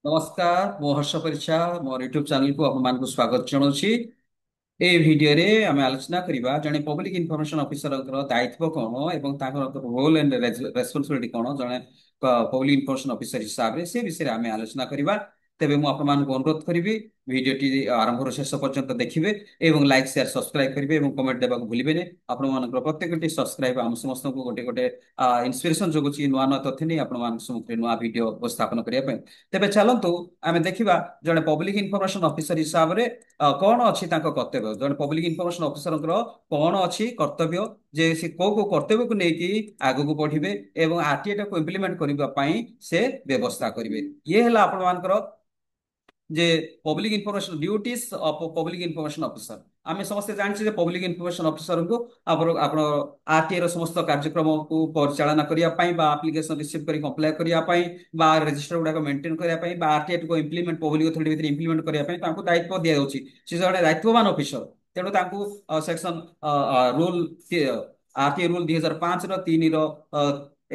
नमस्कार मो हर्ष परीक्षा मोर यूट्यूब चैनल को आपको स्वागत जनाऊँगी। ए भिडियो रे आम आलोचना करबा जने पब्लिक इन्फॉर्मेशन ऑफिसर दायित्व कौन एवं ताकर रोल एंड रेस्पॉन्सिबिलिटी कौन जने पब्लिक इन्फॉर्मेशन ऑफिसर हिसाब से विषय आम आलोचना करबा। तेबे मु आपण मानक अनुरोध करी भिडियोटी आरंभ शेष पर्यंत देखिए एवं लाइक शेयर सब्सक्राइब करेंगे एवं कमेंट देवा भूलिए आपण मान प्रत्येक सब्सक्राइब आम समस्त को गोटे गोटे इन्स्पिरेशन जगुची नुआ नुआ तथ्य नहीं आपण सम्मुखें नुआ भिडियो उपस्थापन करने। तेबे चलतु आम देखा जड़े पब्लिक इन्फॉर्मेशन ऑफिसर हिसाब से कौन अच्छी कर्तव्य जड़े पब्लिक इन्फॉर्मेशन ऑफिसर कौन अच्छी कर्तव्य जे से को कर्तव्य को लेकिन आग को बढ़े एवं आरटीआई को इम्प्लीमेंट करने से व्यवस्था करेंगे। ये है आपण जे public information duties of public information officer आम समस्त जानते पब्लिक इन्फॉर्मेशन ऑफिसर को आरटीआई रो समस्त कार्यक्रम को परिचालना करने एप्लिकेशन रिसीव कर कंप्लाई करने रजिस्टर गुड़ाक मेंटेन करने आरटीआई को इम्प्लीमेंट पब्लिक अथॉरिटी भितर इम्प्लीमेंट करने दायित्व दि जाऊँगी से जड़े दायित्ववान ऑफिसर तेणु सेक्शन रूल आरटीआई रूल 2005 3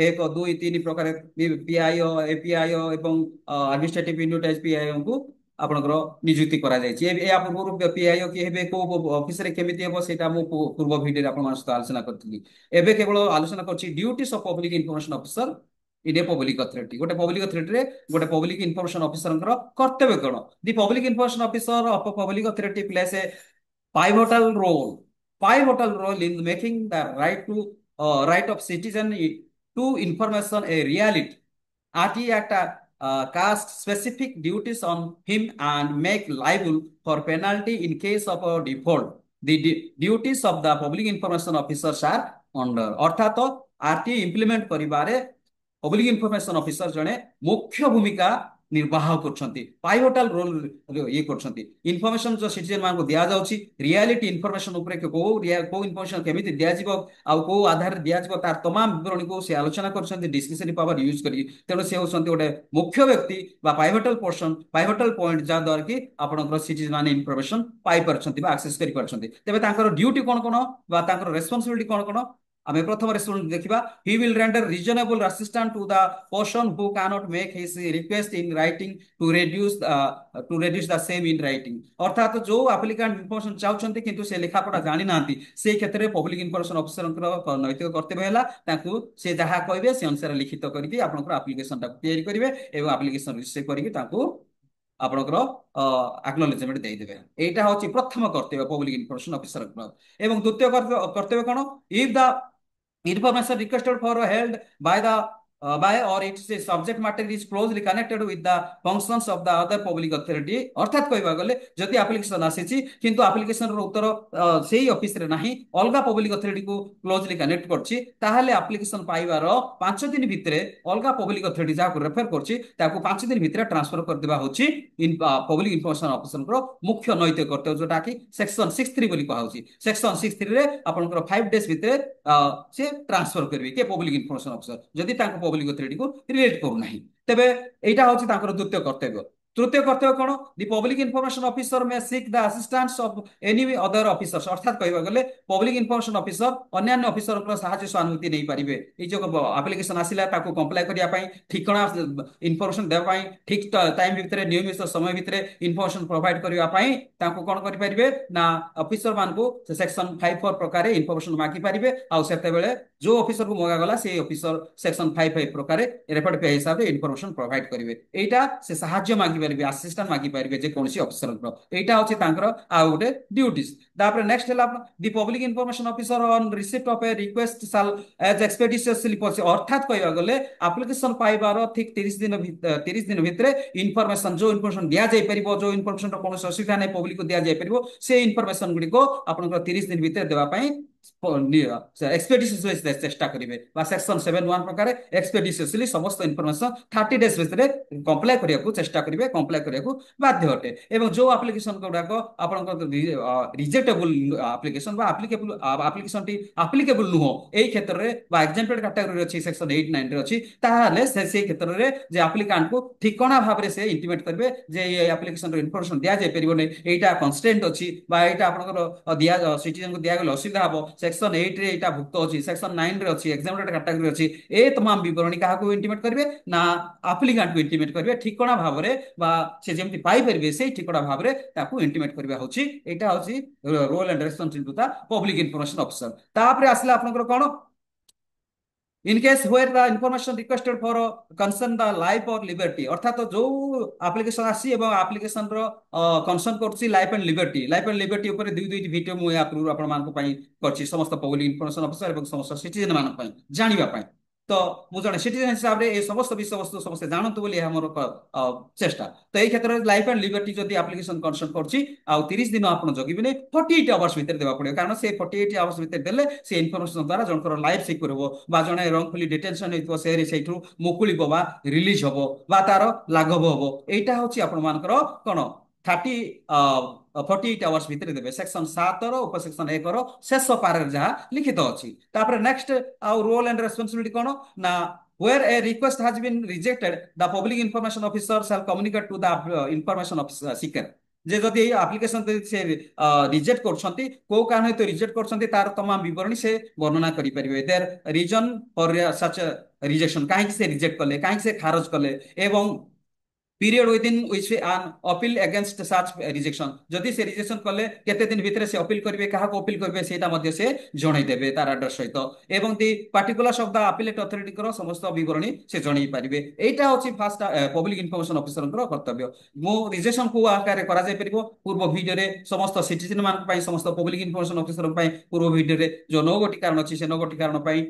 एक दुई तीन प्रकार पीआई एपीआई एवं एडमिनिस्ट्रेटिव यूनिट एज पीआई को आपणकर नियुक्ति करा या पूर्व पीआईओ किए हेबे को ऑफिस रे केमिति हेबो सेटा मु पूर्व वीडियो रे आपण मान सहित आलोचना करथि। एबे केवल आलोचना करछि duties of public information officer in a public authority गोटे पब्लिक अथॉरिटी रे गोटे पब्लिक इन्फॉर्मेशन ऑफिसर कर्तव्य कौन the public information officer of public authority plays a pivotal role pivotal role in making the right of citizen to information a reality. RT Act cast specific duties on him and make liable for penalty in case of a default. The duties of the public information officers are under अर्थात RT implement करिबारे public information officer जने मुख्य भूमिका निर्वाह करछंती pivotal role ये करछंती information जो citizen मान को दिया जाउची रियलिटी इन्फॉर्मेशन ऊपर को इन्फॉर्मेशन केमिति दिया जिवो आ को आधार दिया जिवो तार तमाम विवरणी को से आलोचना करछंती डिस्कशन पावर यूज करी तेणु से होछंती गोटे मुख्य व्यक्ति बा पाइवोटल पर्सन पाइवोटल पॉइंट जा द्वारा कि आपनकर सिटीजन माने इन्फॉर्मेशन पाई परछंती बा एक्सेस करि परछंती तेबे तांकर ड्यूटी कोन कोन बा तांकर रेस्पोंसिबिलिटी कोन कोन आमे प्रथम रेस्पोंस देखिबा he will render reasonable assistance to the person who cannot make his request in writing to reduce the same in writing अर्थात जो एप्लिकेंट इन्फॉर्मेशन चाहउछंती किंतु से लेखा पढ़ा जानि नांती से क्षेत्र में पब्लिक इन्फॉर्मेशन ऑफिसर नैतिक कर्तव्य हैला ताकू से जहा कहबे से अनुसार लिखित करके आपनकर एप्लिकेशन ता तैयारी करिवे एवं एप्लिकेशन रिसीव करके ताकू आपनकर एक्नॉलेजमेंट दे देबे। एटा होची प्रथम कर्तव्य पब्लिक इन्फॉर्मेशन ऑफिसर एवं द्वितीय कर्तव्य कोन if the information requested for held by or its subject matter is closely connected with the functions of the other public authority अर्थात कहबा गले जदि एप्लिकेशन आसीची किंतु एप्लिकेशन रो उत्तर सेही ऑफिस रे नाही अलगा पब्लिक अथॉरिटी को क्लोजली कनेक्ट करछि ताहाले एप्लिकेशन पाइबार 5 दिन भितरे अलगा पब्लिक अथॉरिटी जा को रेफर करछि ताको 5 दिन भितरे ट्रांसफर कर देबा होछि इन पब्लिक इन्फॉर्मेशन ऑफिसर रो मुख्य नैतिक कर्तव्य जोटा कि सेक्शन 63 बोली कहा होछि सेक्शन 63 रे आपनकर 5 डेज भितरे से ट्रांसफर करेंगे के पब्लिक इन्फॉर्मेशन ऑफिसर जदि पब्लिक अथॉरिटी को रिलेट करू नाही तेबे एटा होछि तांकर द्वितीय कर्तव्य। तृतीय कर्तव्य कोन दी पब्लिक इन्फॉर्मेशन ऑफिसर में seek the assistance of any other officers अर्थात कहबा गले पब्लिक इन्फॉर्मेशन ऑफिसर अन्य ऑफिसर को सहायता सहानुभूति नहीं पारिबे ए जो एप्लिकेशन आसिला ताको कंप्लाई करिया पई ठिकणा इन्फॉर्मेशन देबा पई ठीक टाइम भितरे नियमित समय भितरे इन्फॉर्मेशन प्रोवाइड करिया पई ताको कोन करि परिबे ना ऑफिसर मान को सेक्शन 54 प्रकार इन्फॉर्मेशन मागी पारिबे आ सेते बेले जो ऑफिसर को मगा गला से ऑफिसर सेक्शन 55 प्रकार रेफर्ड पे हिसाब रे इन्फॉर्मेशन प्रोवाइड करिवे एटा से सहायता मागी पारिबे असिस्टेंट मागी पारिबे जे कोनसी ऑफिसर को एटा होची तांकर आ गोटे ड्यूटीज। तापर नेक्स्ट हला the public information officer on receipt of A request साल एज एक्सपेडिशियसली अर्थात कहबा गले एप्लिकेशन पाइबार ठीक 30 दिन भितरे इन्फॉर्मेशन जो इन्फॉर्मेशन दिया जाय परिबो जो इन्फॉर्मेशन रो कोनसी असुविधा नै पब्लिक को दिया जाय परिबो से इन्फॉर्मेशन गुडी को आपन 30 दिन भितर देबा पई एक्सपेडिशियसली चेष्टा करेंगे सेक्शन 71 प्रकार एक्सपेडिशियसली समस्त इन्फॉर्मेशन 30 डेज भितर कंप्लाई करिया को चेष्टा करेंगे कंप्लाई करिया को बाध्य अटे एवं जो एप्लिकेशन गुडाक आपन रिजेक्टेबल एप्लिकेशन बा एप्लिकेशन टी एप्लिकेबल नुहो एई क्षेत्र रे बा एग्जेम्प्टेड कैटेगरी अछि सेक्शन 8 9 रे अछि ताहाले से क्षेत्र रे जे एप्लिकेंट को ठिकणा भाव रे से इंटिमेट करबे जे ये एप्लिकेशन रो इन्फॉर्मेशन दिया जाय परिबो नै एटा कंस्ट्रेंट अछि बा एटा आपन दिया सिटीजन को दिया गेल असुविधा हबो सेक्शन 8 रे एटा भुक्त अछि, सेक्शन 9 रे अछि, एग्जामिनेटेड कैटेगरी अछि, ए तमाम विवरणी काहाको इंटिमेट करिवे ना एप्लिकेंट को इंटिमेट करिवे ठिकणा भाबरे बा से जेमति पाई परिबे से ठिकणा भाबरे ताकू इंटिमेट करिवे होछि। एटा होछि role and responsibility the public information officer. तापरे आसला आपनकर कोन in case where the information requested for concern the life और लिबर्टी, अर्थात जो एप्लिकेशन आसी एवं एप्लिकेशन रो कंसर्न करछि life and liberty, life and liberty ऊपर दुई दुई वीडियो मु या पूर्व आपण मान को पई करछि समस्त पब्लिक इन्फॉर्मेशन ऑफिसर एवं समस्त सिटीजन मान पई जानिबा पई। तो मु जने सिटीजन हिसाब रे ए समस्त विषय वस्तु समस्त जानतु बोली हमर चेष्टा। तो एई क्षेत्र रे लाइफ एंड लिबर्टी जदी एप्लिकेशन कंसर्न करछि आ 30 दिन आपण जगिबिने 48 आवर्स भीतर देबा पड़ियो, कारण से 48 आवर्स भीतर देले से इन्फॉर्मेशन द्वारा जनकर लाइफ सिक्योर हो बा जने रंगफुली डिटेंशन हेतु से सेठू मुकुलिबो बा रिलीज होबो बा तार लाघव होबो। एटा होछि आपण मानकर कोन 30 48 आवर्स भीतर देबे। सेक्शन 7 रो उपसेक्शन 1 रो शेष पारे जहा लिखित अछि। तापर नेक्स्ट आ रोल एंड रेस्पॉन्सिबिलिटी कोन ना where a request has been rejected the public information officer shall communicate to the information officer seeker। जे जदि एई एप्लिकेशन से रिजेक्ट करछंती को कारण हेतु रिजेक्ट करछंती तार तमाम विवरणी से वर्णना करि परिबे, there reason for such rejection, काहे से रिजेक्ट कले, काहे से खारज कले, एवं period within which an appeal against such rejection, जदि से रिजेक्शन कले केते दिन भितरे से अपील करिवे, काहा को अपील करिवे सेटा मध्ये से जणै देबे तार एड्रेस सहित, एवं the particulars of the appellate authority को समस्त विवरणी से जणै पारिबे। एटा होछि फास्ट पब्लिक इन्फॉर्मेशन ऑफिसर को कर्तव्य। मो रिजेक्शन को आकार करा जाय परिबो पूर्व वीडियो रे समस्त सिटीजन मान पई समस्त पब्लिक इन्फॉर्मेशन ऑफिसर पई पूर्व वीडियो रे जो 9 गोटी कारण अछि से 9 गोटी कारण पई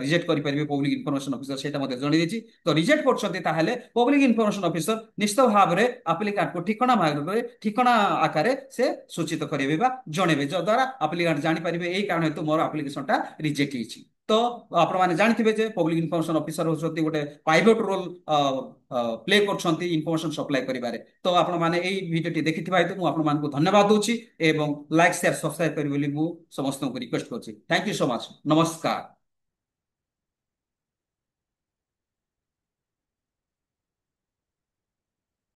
रिजेक्ट करि परिबे पब्लिक इन्फॉर्मेशन ऑफिसर सेटा मध्ये जणै देछि। तो रिजेक्ट करछंती ताहाले पब्लिक इन्फॉर्मेशन ऑफिसर निश्चित भाव में एप्लिकेंट को ठिकणा भाग ठिकणा आकार से सूचित करेंगे बा जणेबे, जद्वारा एप्लिकेंट जानि परिबे एई कारण हेतु मोर एप्लिकेशनटा रिजेक्ट हिची। तो आपण माने जानिथिबे जे पब्लिक इन्फॉर्मेशन ऑफिसर होछंती गोटे प्राइवेट रोल प्ले करछंती इन्फॉर्मेशन सप्लाई करिबारे। तो आपण माने एई वीडियोटी देखिथिबा हेतु मु आपण मानकु धन्यवाद दोछि एवं लाइक शेयर सब्सक्राइब करिबोली मु समस्त को रिक्वेस्ट करछि। थैंक यू सो मच, नमस्कार।